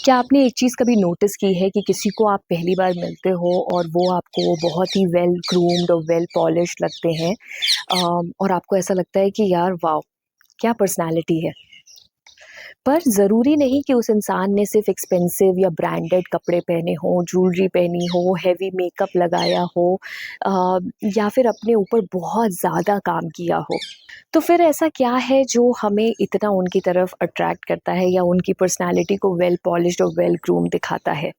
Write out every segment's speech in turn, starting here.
क्या आपने एक चीज़ कभी नोटिस की है कि किसी को आप पहली बार मिलते हो और वो आपको बहुत ही वेल ग्रूम्ड और वेल पॉलिश्ड लगते हैं और आपको ऐसा लगता है कि यार वाओ क्या पर्सनालिटी है। पर ज़रूरी नहीं कि उस इंसान ने सिर्फ एक्सपेंसिव या ब्रांडेड कपड़े पहने हों, ज्वेलरी पहनी हो, हेवी मेकअप लगाया हो या फिर अपने ऊपर बहुत ज़्यादा काम किया हो। तो फिर ऐसा क्या है जो हमें इतना उनकी तरफ अट्रैक्ट करता है या उनकी पर्सनैलिटी को वेल पॉलिश्ड और वेल ग्रूम्ड दिखाता है?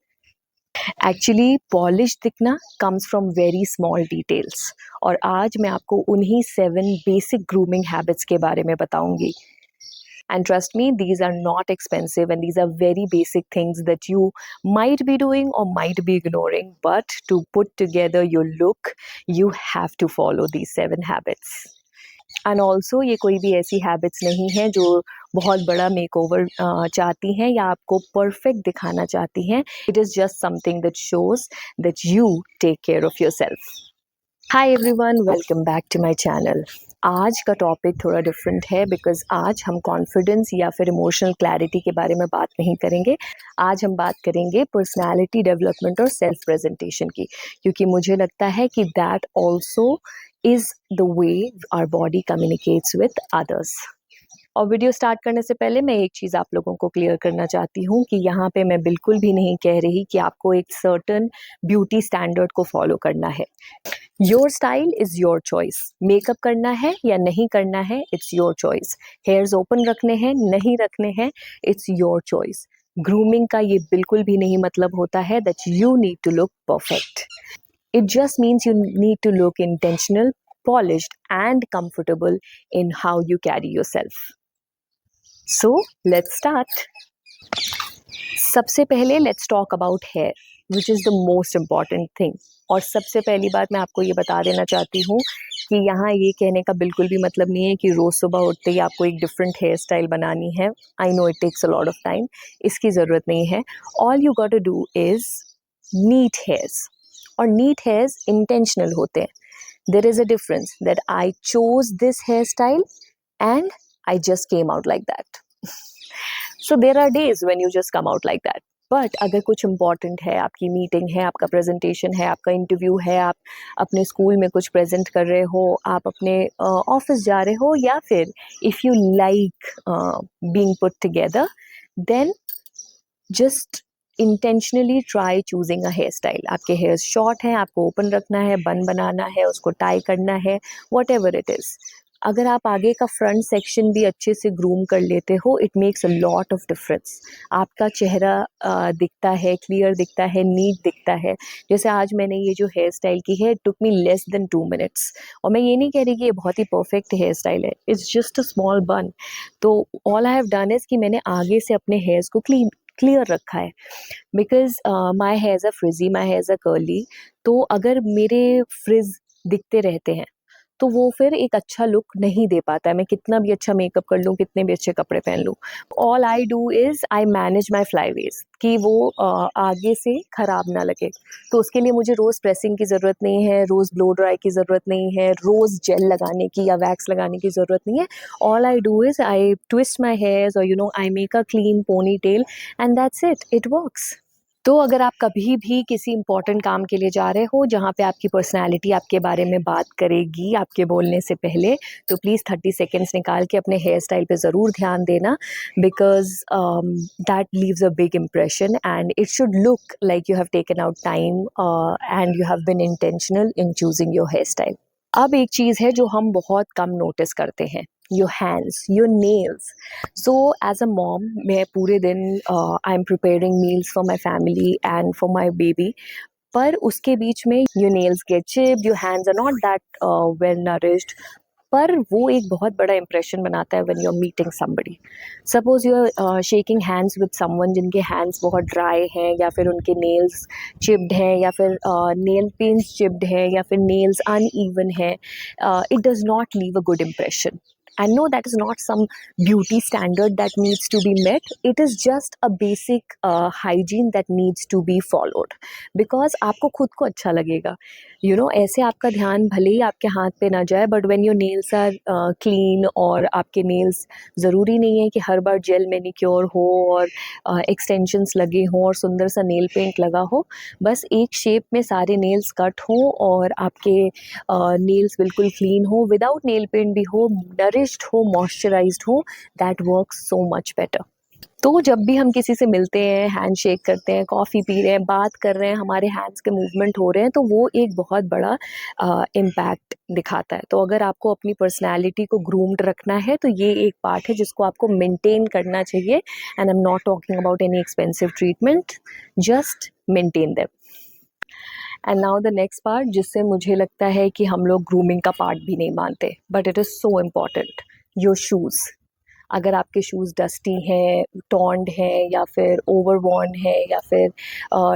एक्चुअली पॉलिश दिखना comes from very small details और आज मैं आपको उन्हीं 7 बेसिक ग्रूमिंग हैबिट्स के बारे में बताऊंगी। And trust me, these are not expensive and these are very basic things that you might be doing or might be ignoring. But to put together your look, you have to follow these 7 habits. And also ये कोई भी ऐसी habits नहीं है जो बहुत बड़ा makeover चाहती हैं या आपको परफेक्ट दिखाना चाहती हैं। It is just something that shows that you take care of yourself. Hi everyone, welcome back to my channel. आज का टॉपिक थोड़ा डिफरेंट है बिकॉज आज हम कॉन्फिडेंस या फिर इमोशनल क्लैरिटी के बारे में बात नहीं करेंगे। आज हम बात करेंगे पर्सनैलिटी डेवलपमेंट और सेल्फ प्रेजेंटेशन की, क्योंकि मुझे लगता है कि that also is the way our body communicates with others. और वीडियो स्टार्ट करने से पहले मैं एक चीज़ आप लोगों को क्लियर करना चाहती हूँ कि यहाँ पे मैं बिल्कुल भी नहीं कह रही कि आपको एक सर्टन ब्यूटी स्टैंडर्ड को फॉलो करना है। Your style is your choice. Makeup करना है या नहीं करना है, it's your choice. Hairs open रखने हैं नहीं रखने हैं, इट्स योर चॉइस। ग्रूमिंग का ये बिल्कुल भी नहीं मतलब होता है that you need to look perfect. It just means you need to look intentional, polished, and comfortable in how you carry yourself. So, let's start. सबसे पहले let's talk about hair, which is the most important thing. और सबसे पहली बात मैं आपको ये बता देना चाहती हूँ कि यहाँ ये कहने का बिल्कुल भी मतलब नहीं है कि रोज़ सुबह उठते ही आपको एक डिफरेंट हेयर स्टाइल बनानी है। I know it takes a lot of time, इसकी ज़रूरत नहीं है। All you got to do is neat hairs, और नीट हेयर्स इंटेंशनल होते हैं। There is a difference that I chose this hair style and I just came out like that. So there are days when you just come out like that. But अगर कुछ important है, आपकी meeting है, आपका presentation है, आपका interview है, आप अपने स्कूल में कुछ प्रेजेंट कर रहे हो, आप अपने ऑफिस जा रहे हो, या फिर if you like being put together, then just intentionally try choosing a hair style. आपके हेयर शॉर्ट हैं, आपको ओपन रखना है, बन बनाना है, उसको टाई करना है, वट एवर इट इज़। अगर आप आगे का फ्रंट सेक्शन भी अच्छे से ग्रूम कर लेते हो, it makes a lot of difference. आपका चेहरा दिखता है, क्लियर दिखता है, नीट दिखता है। जैसे आज मैंने ये जो हेयर स्टाइल की है, it took me less than 2 minutes. और मैं ये नहीं कह रही कि ये बहुत ही परफेक्ट हेयर स्टाइल है, इट्स जस्ट अ स्मॉल बन। तो all I have done is कि मैंने आगे से अपने हेयर्स को क्लियर रखा है, because my hairs are frizzy, my hairs are curly. तो अगर मेरे फ्रिज दिखते रहते हैं तो वो फिर एक अच्छा लुक नहीं दे पाता है। मैं कितना भी अच्छा मेकअप कर लूँ, कितने भी अच्छे कपड़े पहन लूँ, all I do is I manage my फ्लाईवेज कि वो आगे से ख़राब ना लगे। तो उसके लिए मुझे रोज़ प्रेसिंग की ज़रूरत नहीं है, रोज़ ब्लो ड्राई की ज़रूरत नहीं है, रोज़ जेल लगाने की या वैक्स लगाने की ज़रूरत नहीं है। All I do is I twist my hairs और I make a clean ponytail and that's it, it works. तो अगर आप कभी भी किसी इंपॉर्टेंट काम के लिए जा रहे हो जहाँ पे आपकी पर्सनैलिटी आपके बारे में बात करेगी आपके बोलने से पहले, तो प्लीज़ 30 सेकेंड्स निकाल के अपने हेयर स्टाइल पे ज़रूर ध्यान देना, because that leaves a big impression and it should look like you have taken out time and you have been intentional in choosing your hair style. अब एक चीज़ है जो हम बहुत कम नोटिस करते हैं, your hands, your nails. So as a mom, मैं पूरे दिन I am preparing meals for my family and for my baby, पर उसके बीच में your nails get chipped, your hands are not that well nourished, पर वो एक बहुत बड़ा इंप्रेशन बनाता है when you are meeting somebody. Suppose you are shaking hands with someone जिनके हैंड्स बहुत ड्राई हैं, या फिर उनके नेल्स चिप्ड हैं, या फिर नेल पेंट्स चिप्ड हैं, या फिर नेल्स अनइवन हैं, it does not leave a good impression. And no, that is not some beauty standard that needs to be met. It is just a basic hygiene that needs to be followed. Because आपको खुद को अच्छा लगेगा. ऐसे आपका ध्यान भले ही आपके हाथ पे ना जाए, but when your nails are clean, और आपके नेल्स ज़रूरी नहीं है कि हर बार जेल मैनिक्योर हो और एक्सटेंशंस लगे हों और सुंदर सा नेल पेंट लगा हो. बस एक शेप में सारे नेल्स कट हों और आपके नेल्स बिल्कुल क्लीन हो, विदाउट नेल पेंट भी हो, नरिश्ड हो, मॉइस्चराइज्ड हो, that works so much better. तो जब भी हम किसी से मिलते हैं, हैंडशेक करते हैं, कॉफ़ी पी रहे हैं, बात कर रहे हैं, हमारे हैंड्स के मूवमेंट हो रहे हैं, तो वो एक बहुत बड़ा इम्पैक्ट दिखाता है. तो अगर आपको अपनी पर्सनैलिटी को ग्रूम्ड रखना है, तो ये एक पार्ट है जिसको आपको मेंटेन करना चाहिए. And I am not talking about any expensive treatment, just maintain them. And now the next part, जिससे मुझे लगता है कि हम लोग ग्रूमिंग का पार्ट भी नहीं मानते, but it is so important, your shoes. अगर आपके शूज़ डस्टी हैं, टॉर्न्ड हैं, या फिर ओवरवॉर्न है, या फिर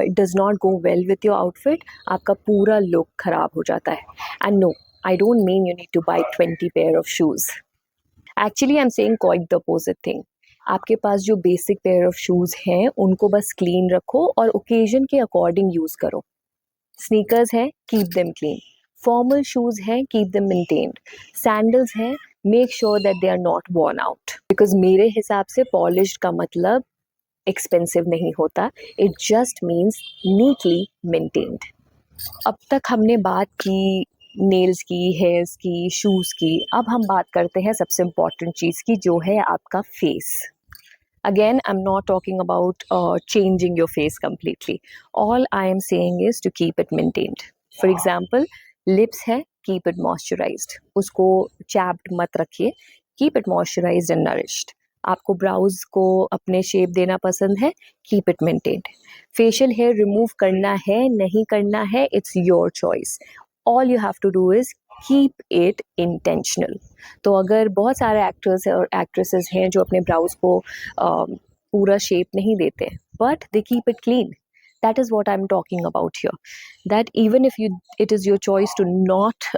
it does not go well with your outfit, आपका पूरा लुक ख़राब हो जाता है. And no, I don't mean you need to buy 20 pair of shoes. Actually I am saying quite the opposite thing. आपके पास जो बेसिक पेयर ऑफ शूज़ हैं, उनको बस क्लीन रखो और ओकेजन के अकॉर्डिंग यूज़ करो. स्नीकर्स हैं, keep them clean. Formal shoes हैं, कीप देम मेंटेन्ड. सैंडल्स हैं, make sure that they are not worn out. Because मेरे हिसाब से पॉलिश्ड का मतलब एक्सपेंसिव नहीं होता. It just means neatly maintained. अब तक हमने बात की नेल्स की, हेयर्स की, शूज़ की. अब हम बात करते हैं सबसे इम्पॉर्टेंट चीज़ की, जो है आपका face. Again, I'm not talking about changing your face completely. All I am saying is to keep it maintained. For example, lips है, keep it moisturized. उसको chapped मत रखिए. Keep it moisturized and nourished. आपको brows को अपने shape देना पसंद है, keep it maintained. Facial hair remove करना है, नहीं करना है, it's your choice. All you have to do is keep it intentional. तो अगर बहुत सारे एक्टर्स और एक्ट्रेसेस हैं जो अपने ब्राउज को पूरा शेप नहीं देते, but they keep it clean. That is what I'm talking about here. That even if it is your choice to not,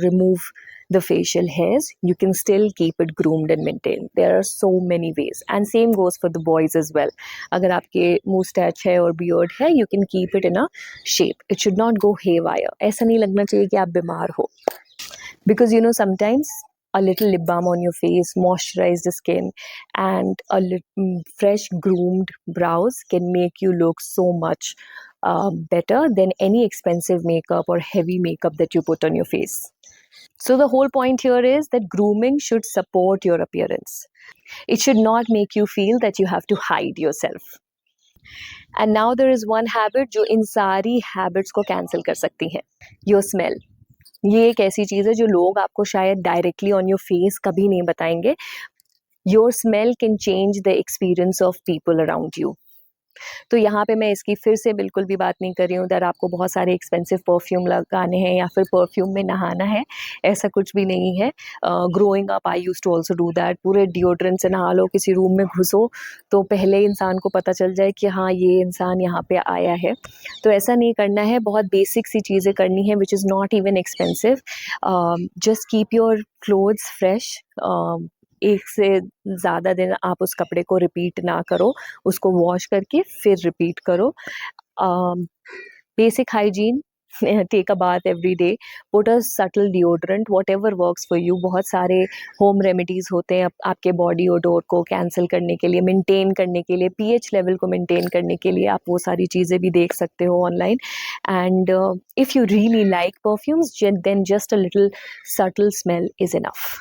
remove the facial hairs, you can still keep it groomed and maintained. There are so many ways, and same goes for the boys as well. अगर आपके mustache है और beard है, you can keep it in a shape. It should not go haywire. ऐसा नहीं लगना चाहिए कि आप बीमार हो. Because sometimes a little lip balm on your face, moisturize the skin, and fresh groomed brows can make you look so much better than any expensive makeup or heavy makeup that you put on your face. So the whole point here is that grooming should support your appearance. It should not make you feel that you have to hide yourself. And now there is one habit जो इन सारी habits को cancel कर सकती है. Your smell. ये एक ऐसी चीज़ है जो लोग आपको शायद डायरेक्टली ऑन योर फेस कभी नहीं बताएंगे. Your smell can change the experience of people around you. तो यहाँ पे मैं इसकी फिर से बिल्कुल भी बात नहीं कर रही हूँ दैट आपको बहुत सारे एक्सपेंसिव परफ्यूम लगाने हैं या फिर परफ्यूम में नहाना है. ऐसा कुछ भी नहीं है. Growing up I used to also do that. पूरे डिओड्रेंट से नहा लो, किसी रूम में घुसो तो पहले इंसान को पता चल जाए कि हाँ ये इंसान यहाँ पे आया है. तो ऐसा नहीं करना है. बहुत बेसिक सी चीज़ें करनी है which is not even expensive. Just keep your clothes fresh. एक से ज़्यादा दिन आप उस कपड़े को रिपीट ना करो. उसको वॉश करके फिर रिपीट करो. Basic hygiene, take a bath every day, put a subtle deodorant, whatever works for you. बहुत सारे होम रेमेडीज़ होते हैं आपके बॉडी ओडोर को कैंसिल करने के लिए, मेंटेन करने के लिए, पीएच लेवल को मेंटेन करने के लिए. आप वो सारी चीज़ें भी देख सकते हो online. And if you really like perfumes, then just a little subtle smell is enough.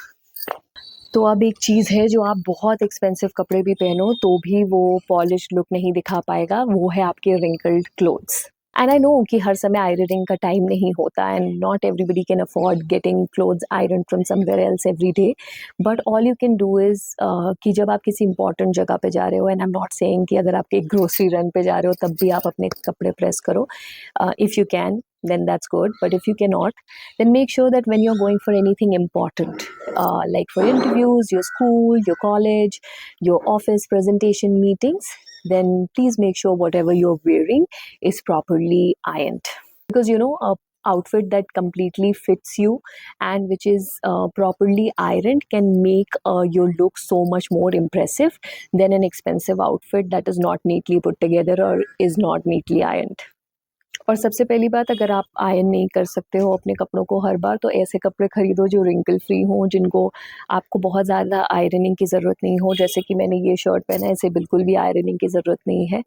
तो अब एक चीज़ है जो आप बहुत एक्सपेंसिव कपड़े भी पहनो तो भी वो पॉलिश्ड लुक नहीं दिखा पाएगा, वो है आपके wrinkled clothes. And I know कि हर समय आयरनिंग का टाइम नहीं होता and not everybody can afford getting clothes iron from somewhere else every day. But all you can do is कि जब आप किसी इंपॉर्टेंट जगह पे जा रहे हो, and I am not saying कि अगर आप एक ग्रोसरी रन पे जा रहे हो तब भी आप अपने कपड़े प्रेस करो. If you can, then that's good. But if you cannot, then make sure that when you're going for anything important, like for interviews, your school, your college, your office presentation meetings, then please make sure whatever you're wearing is properly ironed. Because outfit that completely fits you and which is properly ironed can make your look so much more impressive than an expensive outfit that is not neatly put together or is not neatly ironed. और सबसे पहली बात, अगर आप iron नहीं कर सकते हो अपने कपड़ों को हर बार, तो ऐसे कपड़े खरीदो जो रिंकल फ्री हों, जिनको आपको बहुत ज़्यादा आयरनिंग की ज़रूरत नहीं हो। जैसे कि मैंने ये शर्ट पहना है, इसे बिल्कुल भी आयरनिंग की ज़रूरत नहीं है।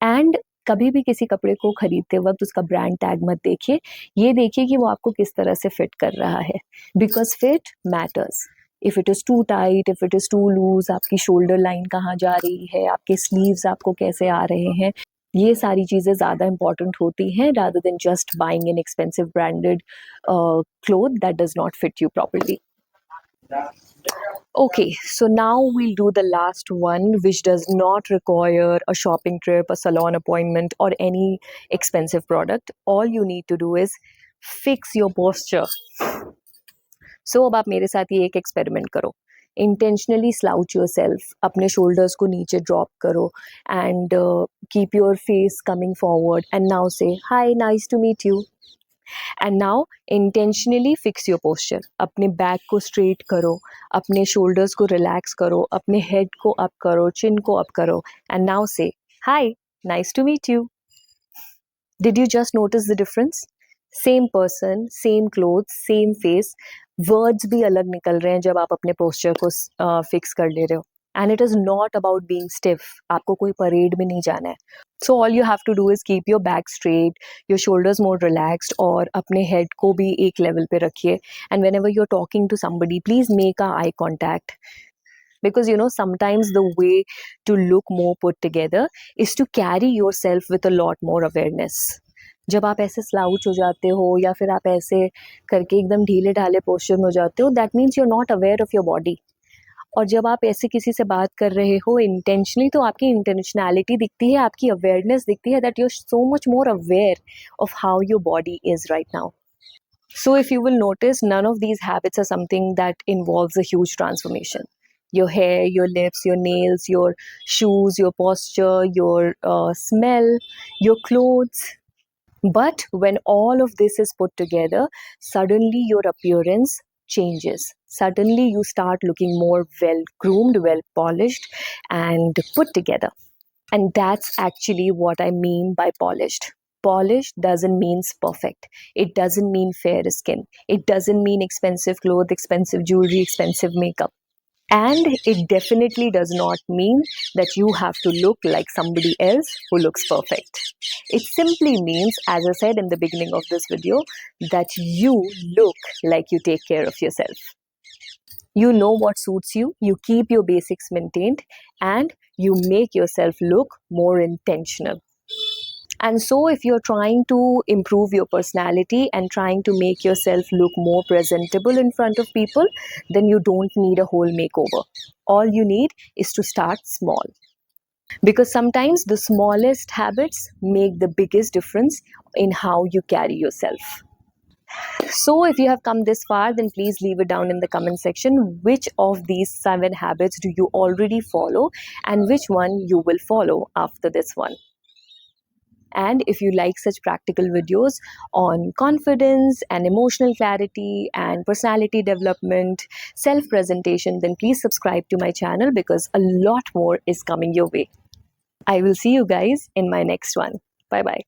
एंड कभी भी किसी कपड़े को खरीदते वक्त उसका ब्रांड टैग मत देखिए, ये देखिए कि वो आपको किस तरह से फिट कर रहा है, because fit matters. If it is too tight, if it is too loose, आपकी शोल्डर लाइन कहाँ जा रही है, आपके स्लीव्स आपको कैसे आ रहे हैं, ये सारी चीज़ें ज़्यादा इंपॉर्टेंट होती हैं rather than just buying an expensive branded cloth that does not fit you properly. Okay, so now we'll do the last one, which does not require a shopping trip, a salon appointment, or any expensive product. All you need to do is fix your posture. So अब आप मेरे साथ ये एक experiment करो। Intentionally slouch yourself, अपने shoulders को नीचे ड्रॉप करो and keep your face coming forward and now say hi, nice to meet you. And now intentionally fix your posture, अपने बैक को स्ट्रेट करो, अपने शोल्डर्स को रिलैक्स करो, अपने हेड को अप करो, चिन को अप करो and now say hi, nice to meet you. Did you just notice the difference? Same person, same clothes, same face, words भी अलग निकल रहे हैं जब आप अपने posture को fix कर ले रहे हो. And it is not about being stiff. आपको कोई parade में नहीं जाना है. So all you have to do is keep your back straight, your shoulders more relaxed, और अपने head को भी एक level पे रखिए. And whenever you're talking to somebody, please make a eye contact. Because you know, sometimes the way to look more put together is to carry yourself with a lot more awareness. जब आप ऐसे slouch हो जाते हो या फिर आप ऐसे करके एकदम ढीले ढाले पोस्चर में हो जाते हो, that means you are not aware of your body. और जब आप ऐसे किसी से बात कर रहे हो इंटेंशनली, तो आपकी इंटेंशनैलिटी दिखती है, आपकी अवेयरनेस दिखती है, that you are so much more aware of how your body is right now. So if you will notice, none of these habits are something that involves a huge transformation. Your hair, your lips, your nails, your shoes, your posture, your smell, your clothes. But when all of this is put together, suddenly your appearance changes. Suddenly you start looking more well groomed, well polished, and put together. And that's actually what I mean by polished. Polished doesn't mean perfect. It doesn't mean fair skin. It doesn't mean expensive clothes, expensive jewelry, expensive makeup. And it definitely does not mean that you have to look like somebody else who looks perfect. It simply means, as I said in the beginning of this video, that you look like you take care of yourself. You know what suits you, you keep your basics maintained, and you make yourself look more intentional. And so if you're trying to improve your personality and trying to make yourself look more presentable in front of people, then you don't need a whole makeover. All you need is to start small. Because sometimes the smallest habits make the biggest difference in how you carry yourself. So if you have come this far, then please leave it down in the comment section. Which of these 7 habits do you already follow and which one you will follow after this one? And if you like such practical videos on confidence and emotional clarity and personality development, self-presentation, then please subscribe to my channel because a lot more is coming your way. I will see you guys in my next one. Bye-bye.